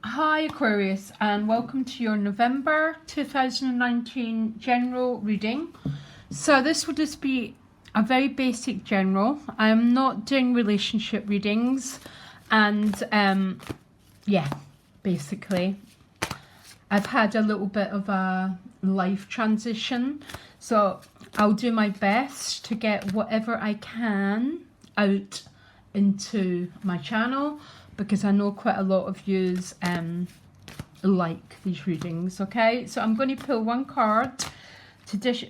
Hi Aquarius, and welcome to your November 2019 general reading. So this will just be a very basic general. I'm not doing relationship readings, and yeah, basically I've had a little bit of a life transition, so I'll do my best to get whatever I can out into my channel, because I know quite a lot of yous like these readings. Okay, so I'm going to pull one card to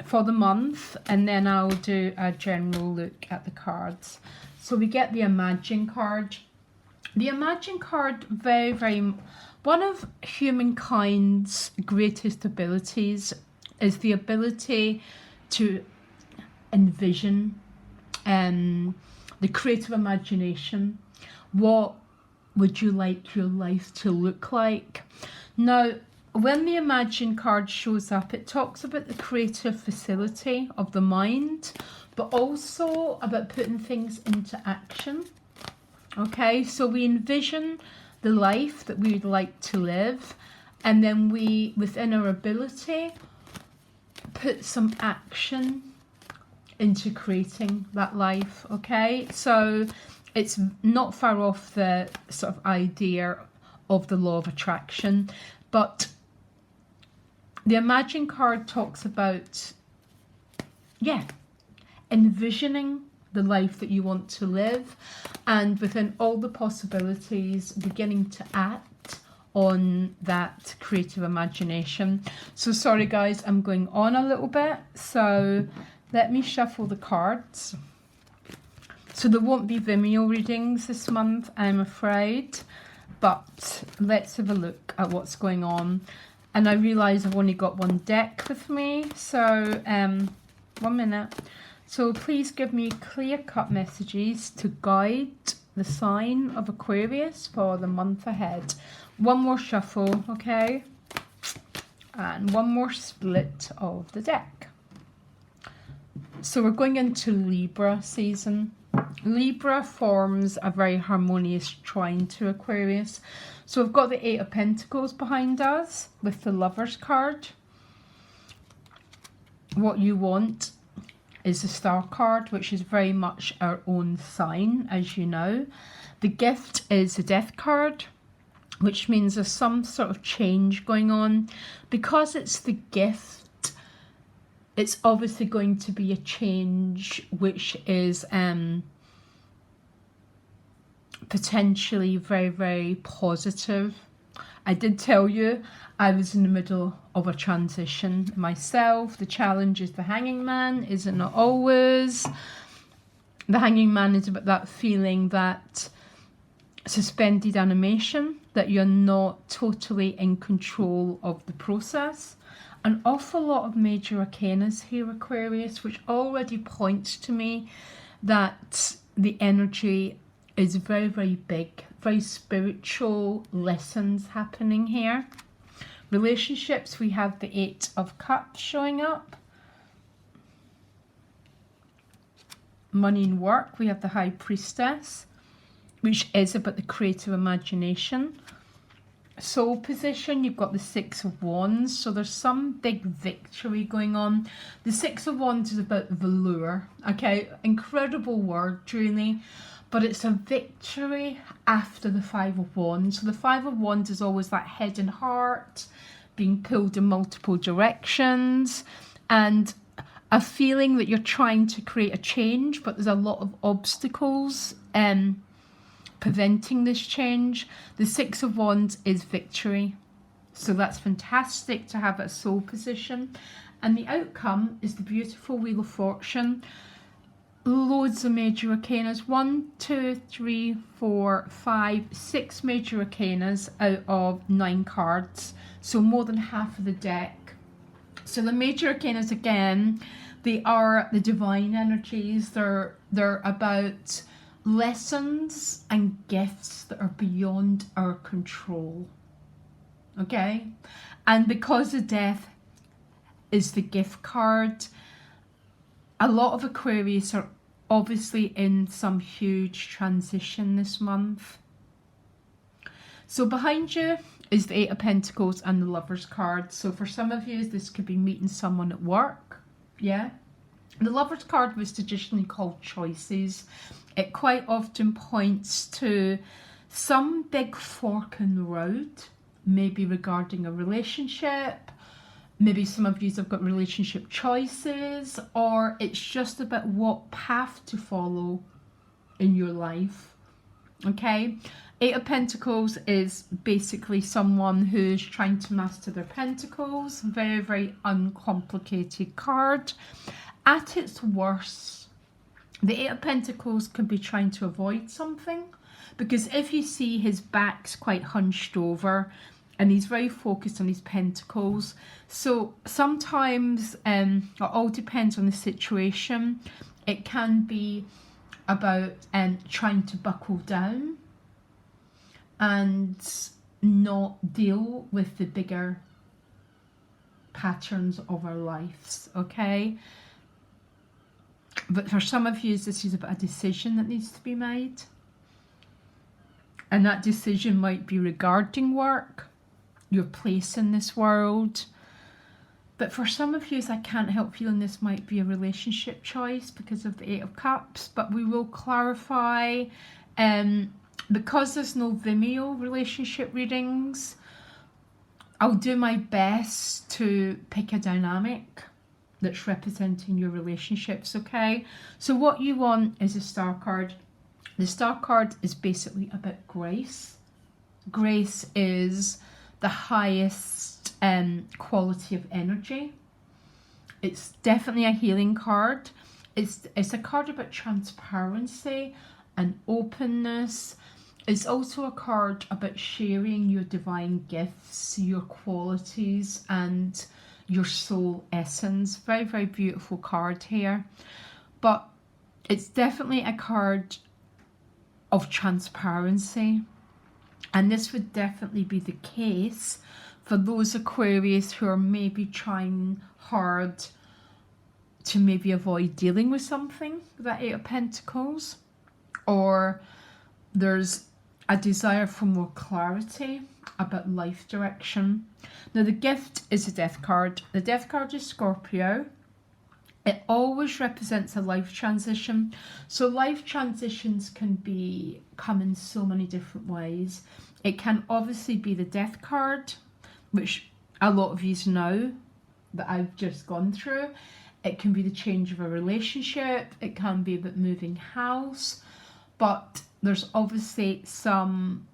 for the month, and then I'll do a general look at the cards. So we get the Imagine card. The Imagine card, very one of humankind's greatest abilities is the ability to envision the creative imagination. What would you like your life to look like? Now, when the Imagine card shows up, it talks about the creative facility of the mind, but also about putting things into action. Okay, so we envision the life that we would like to live, and then we, within our ability, put some action into creating that life. Okay, so it's not far off the sort of idea of the law of attraction, but the Imagine card talks about, envisioning the life that you want to live, and within all the possibilities, beginning to act on that creative imagination. So sorry guys, I'm going on a little bit, so let me shuffle the cards. So there won't be Vimeo readings this month, I'm afraid, but let's have a look at what's going on. And I realise I've only got one deck with me, so 1 minute. So please give me clear-cut messages to guide the sign of Aquarius for the month ahead. One more shuffle, okay? And one more split of the deck. So we're going into Libra season. Libra forms a very harmonious trine to Aquarius. So we've got the Eight of Pentacles behind us with the Lovers card. What you want is the Star card, which is very much our own sign, as you know. The gift is the Death card, which means there's some sort of change going on. Because it's the gift, it's obviously going to be a change which is potentially very positive. I did tell you I was in the middle of a transition myself. The challenge is the Hanging Man, is it not always? The Hanging Man is about that feeling, that suspended animation, that you're not totally in control of the process. An awful lot of major arcanas here, Aquarius, which already points to me that the energy is very big, very spiritual lessons happening here. Relationships, we have the Eight of Cups showing up. Money and work, we have the High Priestess, which is about the creative imagination. Soul position, you've got the Six of Wands, so there's some big victory going on. The Six of Wands is about velour, okay, incredible word really, but it's a victory after the Five of Wands. So the Five of Wands is always that head and heart being pulled in multiple directions, and a feeling that you're trying to create a change, but there's a lot of obstacles preventing this change. The Six of Wands is victory, so that's fantastic to have a soul position. And the outcome is the beautiful Wheel of Fortune. Loads of major arcanas, 1, 2, 3, 4, 5, 6 major arcanas out of 9 cards, so more than half of the deck. So the major arcanas, again, they are the divine energies. They're about lessons and gifts that are beyond our control, okay? And because the Death is the gift card, a lot of Aquarius are obviously in some huge transition this month. So behind you is the Eight of Pentacles and the Lover's card. So for some of you, this could be meeting someone at work. Yeah. The Lover's card was traditionally called choices. It quite often points to some big fork in the road, maybe regarding a relationship. Maybe some of you have got relationship choices, or it's just about what path to follow in your life. Okay, Eight of Pentacles is basically someone who's trying to master their pentacles. Very, very uncomplicated card. At its worst, the Eight of Pentacles can be trying to avoid something, because if you see his back's quite hunched over and he's very focused on his pentacles. So sometimes it all depends on the situation. It can be about trying to buckle down and not deal with the bigger patterns of our lives, okay? But for some of you, this is about a decision that needs to be made. And that decision might be regarding work, your place in this world. But for some of you, I can't help feeling this might be a relationship choice because of the Eight of Cups. But we will clarify, because there's no Vimeo relationship readings, I'll do my best to pick a dynamic that's representing your relationships, okay? So what you want is a Star card. The Star card is basically about grace. Grace is the highest quality of energy. It's definitely a healing card. It's a card about transparency and openness. It's also a card about sharing your divine gifts, your qualities, and your soul essence. Very, very beautiful card here. But it's definitely a card of transparency. And this would definitely be the case for those Aquarius who are maybe trying hard to maybe avoid dealing with something, that Eight of Pentacles, or there's a desire for more clarity about life direction. Now the gift is a Death card. The Death card is Scorpio. It always represents a life transition. So life transitions can come in so many different ways. It can obviously be the Death card, which a lot of you know that I've just gone through. It can be the change of a relationship. It can be about moving house. But there's obviously some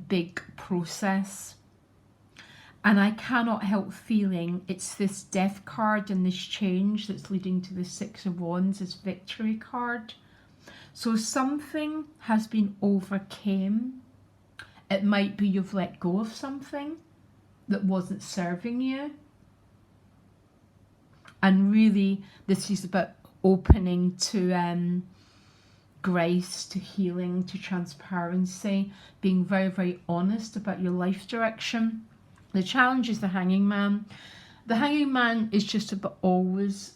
big process. And I cannot help feeling it's this Death card and this change that's leading to the Six of Wands, this Victory card. So something has been overcame. It might be you've let go of something that wasn't serving you. And really, this is about opening to grace, to healing, to transparency, being very, very honest about your life direction. The challenge is the Hanging Man. The Hanging Man is just about always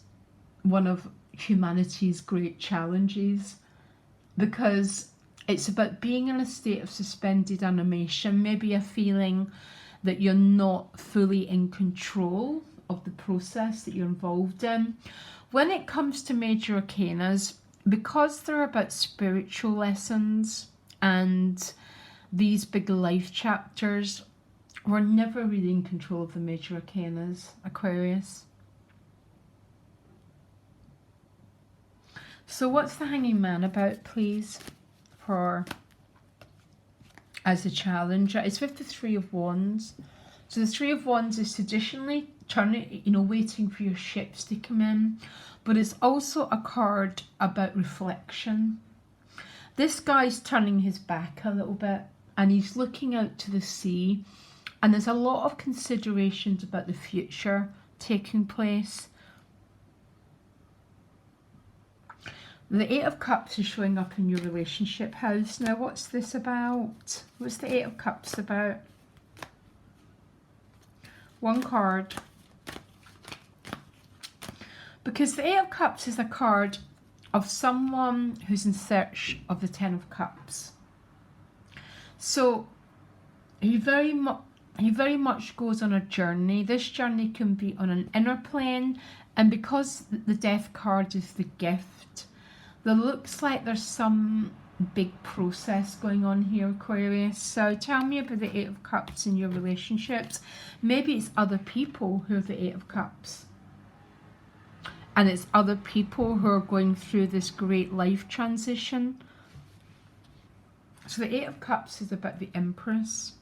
one of humanity's great challenges, because it's about being in a state of suspended animation, maybe a feeling that you're not fully in control of the process that you're involved in. When it comes to major arcanas, because they're about spiritual lessons and these big life chapters, we're never really in control of the major arcanas, Aquarius. So what's the Hanging Man about, please, for as a challenge? It's with the Three of Wands. So the Three of Wands is traditionally waiting for your ships to come in, but it's also a card about reflection. This guy's turning his back a little bit and he's looking out to the sea, and there's a lot of considerations about the future taking place. The Eight of Cups is showing up in your relationship house. Now, what's this about? What's the Eight of Cups about? One card. Because the Eight of Cups is a card of someone who's in search of the Ten of Cups. So he very much goes on a journey. This journey can be on an inner plane, and because the Death card is the gift, there looks like there's some big process going on here, Aquarius. So tell me about the Eight of Cups in your relationships. Maybe it's other people who are the Eight of Cups, and it's other people who are going through this great life transition. So the Eight of Cups is about the Empress.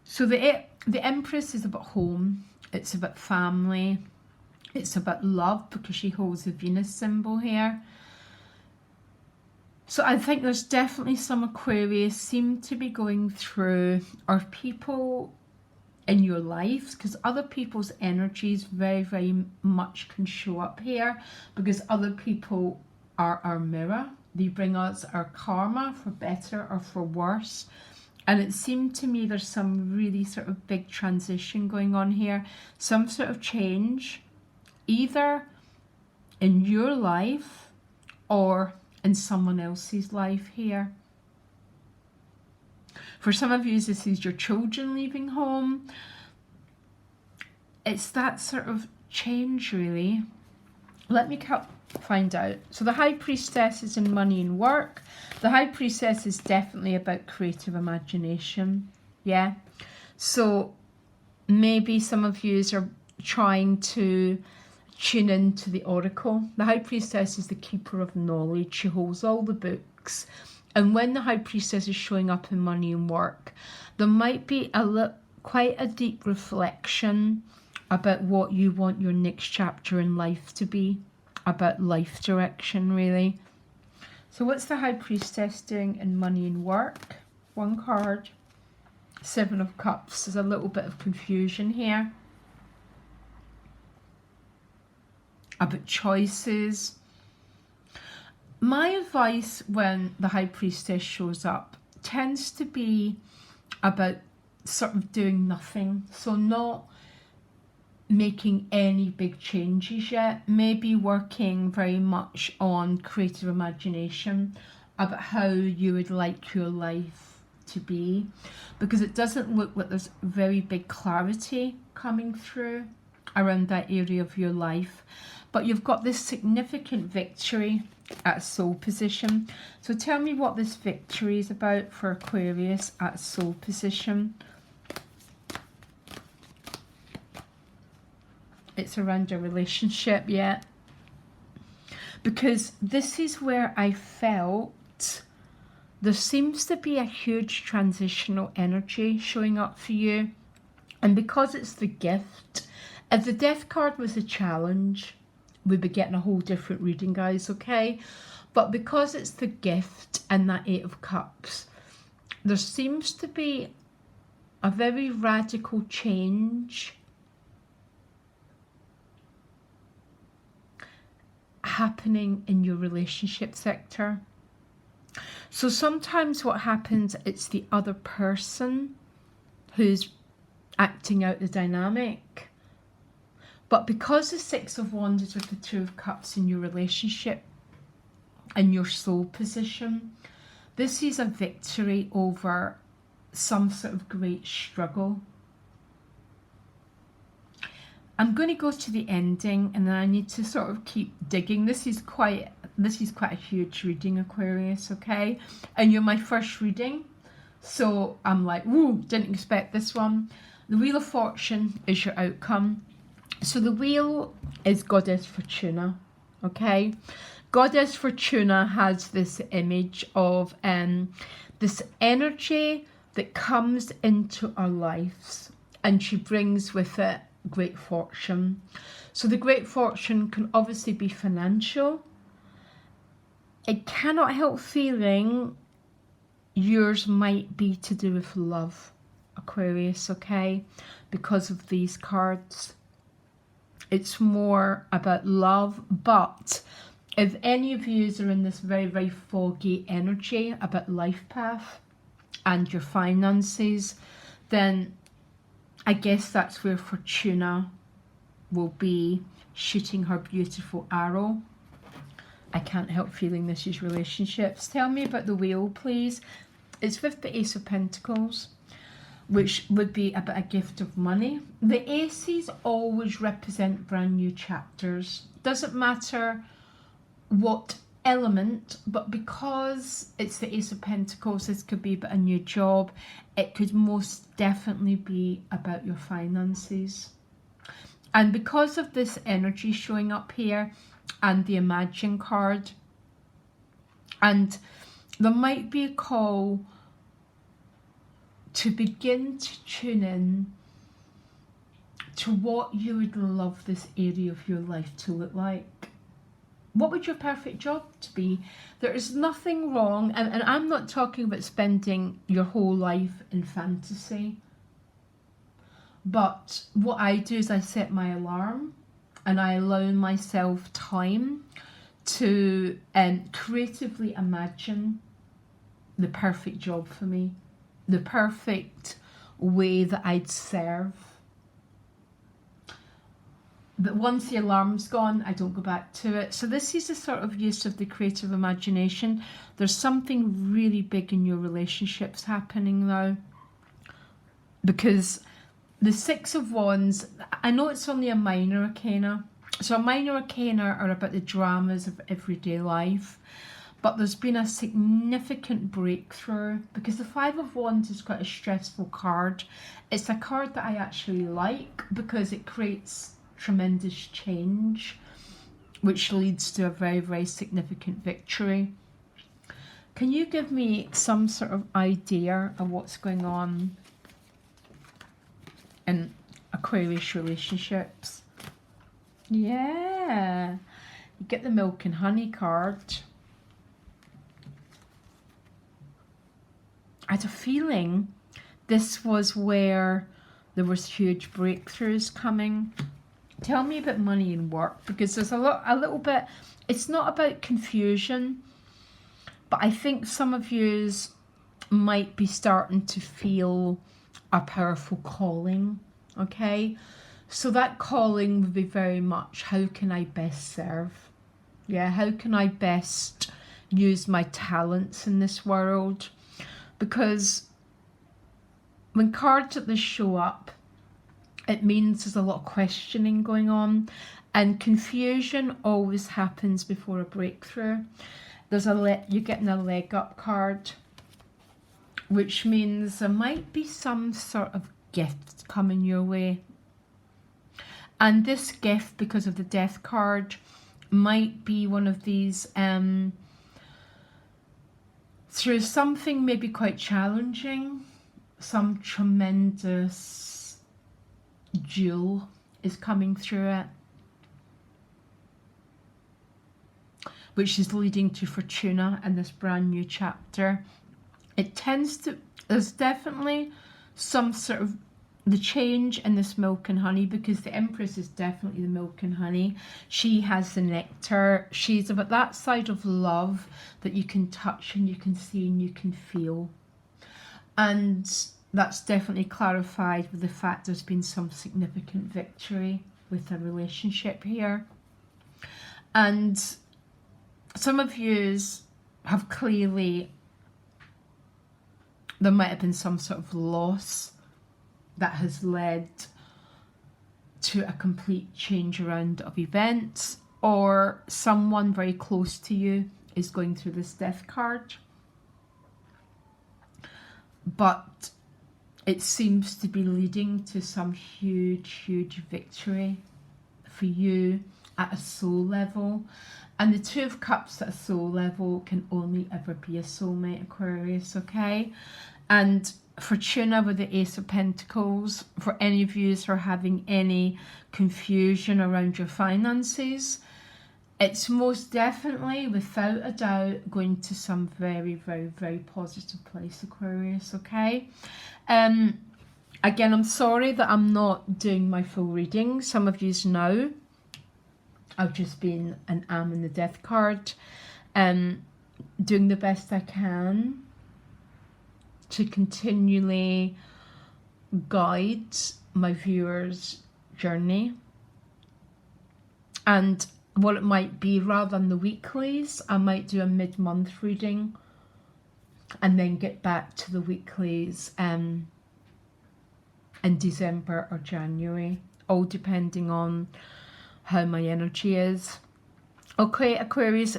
So the Empress is about home, it's about family, it's about love, because she holds the Venus symbol here. So I think there's definitely some Aquarius seem to be going through, or people in your lives, because other people's energies very, very much can show up here, because other people are our mirror. They bring us our karma, for better or for worse. And it seemed to me there's some really sort of big transition going on here. Some sort of change, either in your life or in someone else's life here. For some of you, this is your children leaving home. It's that sort of change, really. Let me find out. So the High Priestess is in money and work. The High Priestess is definitely about creative imagination. Yeah. So maybe some of you are trying to tune into the Oracle. The High Priestess is the keeper of knowledge. She holds all the books. And when the High Priestess is showing up in money and work, there might be quite a deep reflection about what you want your next chapter in life to be, about life direction, really. So what's the High Priestess doing in money and work? One card. Seven of Cups. There's a little bit of confusion here about choices. My advice when the High Priestess shows up tends to be about sort of doing nothing. So not making any big changes yet. Maybe working very much on creative imagination about how you would like your life to be, because it doesn't look like there's very big clarity coming through around that area of your life. But you've got this significant victory at soul position. So tell me what this victory is about for Aquarius at soul position. It's around a relationship, yeah. Because this is where I felt there seems to be a huge transitional energy showing up for you. And because it's the gift, if the Death card was a challenge, we'd be getting a whole different reading, guys, okay? But because it's the gift and that Eight of Cups, there seems to be a very radical change happening in your relationship sector. So sometimes what happens, it's the other person who's acting out the dynamic. But because the Six of Wands is with the Two of Cups in your relationship and your soul position, this is a victory over some sort of great struggle. I'm going to go to the ending, and then I need to sort of keep digging. This is quite a huge reading, Aquarius, okay? And you're my first reading, so I'm like, woo, didn't expect this one. The Wheel of Fortune is your outcome. So the wheel is Goddess Fortuna, okay? Goddess Fortuna has this image of this energy that comes into our lives, and she brings with it great fortune. So the great fortune can obviously be financial. It cannot help feeling yours might be to do with love, Aquarius, okay? Because of these cards. It's more about love, but if any of you are in this very, very foggy energy about life path and your finances, then I guess that's where Fortuna will be shooting her beautiful arrow. I can't help feeling this is relationships. Tell me about the wheel, please. It's with the Ace of Pentacles, which would be about a gift of money. The aces always represent brand new chapters. Doesn't matter what element, but because it's the Ace of Pentacles, this could be about a new job. It could most definitely be about your finances. And because of this energy showing up here and the Imagine card, and there might be a call to begin to tune in to what you would love this area of your life to look like. What would your perfect job to be? There is nothing wrong, and I'm not talking about spending your whole life in fantasy. But what I do is I set my alarm and I allow myself time to creatively imagine the perfect job for me, the perfect way that I'd serve. But once the alarm's gone, I don't go back to it. So this is a sort of use of the creative imagination. There's something really big in your relationships happening now. Because the Six of Wands, I know it's only a minor arcana. So a minor arcana are about the dramas of everyday life. But there's been a significant breakthrough because the Five of Wands is quite a stressful card. It's a card that I actually like because it creates tremendous change, which leads to a very, very significant victory. Can you give me some sort of idea of what's going on in Aquarius relationships? Yeah, you get the Milk and Honey card. I had a feeling this was where there was huge breakthroughs coming. Tell me about money and work, because there's a little bit, it's not about confusion, but I think some of yous might be starting to feel a powerful calling, okay? So that calling would be very much, how can I best serve? Yeah, how can I best use my talents in this world? Because when cards like this show up, it means there's a lot of questioning going on, and confusion always happens before a breakthrough. You're getting a leg up card, which means there might be some sort of gift coming your way. And this gift, because of the Death card, might be one of these through something maybe quite challenging, some tremendous jewel is coming through it, which is leading to Fortuna in this brand new chapter. It tends to, there's definitely some sort of the change in this Milk and Honey, because the Empress is definitely the Milk and Honey. She has the nectar. She's about that side of love that you can touch and you can see and you can feel. And that's definitely clarified with the fact there's been some significant victory with a relationship here. And some of yous have clearly, there might have been some sort of loss that has led to a complete change around of events, or someone very close to you is going through this Death card. But it seems to be leading to some huge, huge victory for you at a soul level. And the Two of Cups at a soul level can only ever be a soulmate, Aquarius, okay? And Fortuna with the Ace of Pentacles, for any of you who are having any confusion around your finances, it's most definitely, without a doubt, going to some very, very, very positive place, Aquarius, okay? Again, I'm sorry that I'm not doing my full reading. Some of you know I've just been an Am in the Death card, doing the best I can to continually guide my viewers' journey. And what it might be. Rather than the weeklies, I might do a mid-month reading and then get back to the weeklies in December or January, all depending on how my energy is. Okay, Aquarius,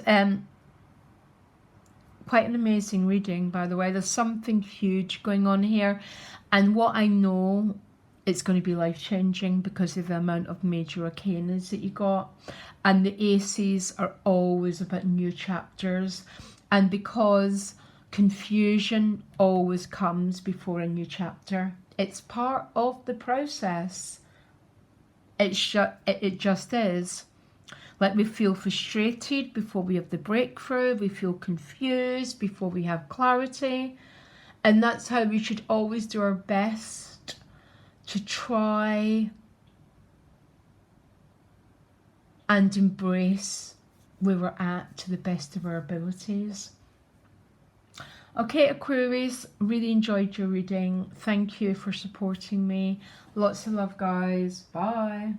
quite an amazing reading, by the way. There's something huge going on here, and what I know, it's going to be life-changing because of the amount of major arcanas that you got, and the aces are always about new chapters, and because confusion always comes before a new chapter, it's part of the process. It just is. Like, we feel frustrated before we have the breakthrough, we feel confused before we have clarity, and that's how we should always do our best to try and embrace where we're at to the best of our abilities. Okay, Aquarius, really enjoyed your reading. Thank you for supporting me. Lots of love, guys. Bye.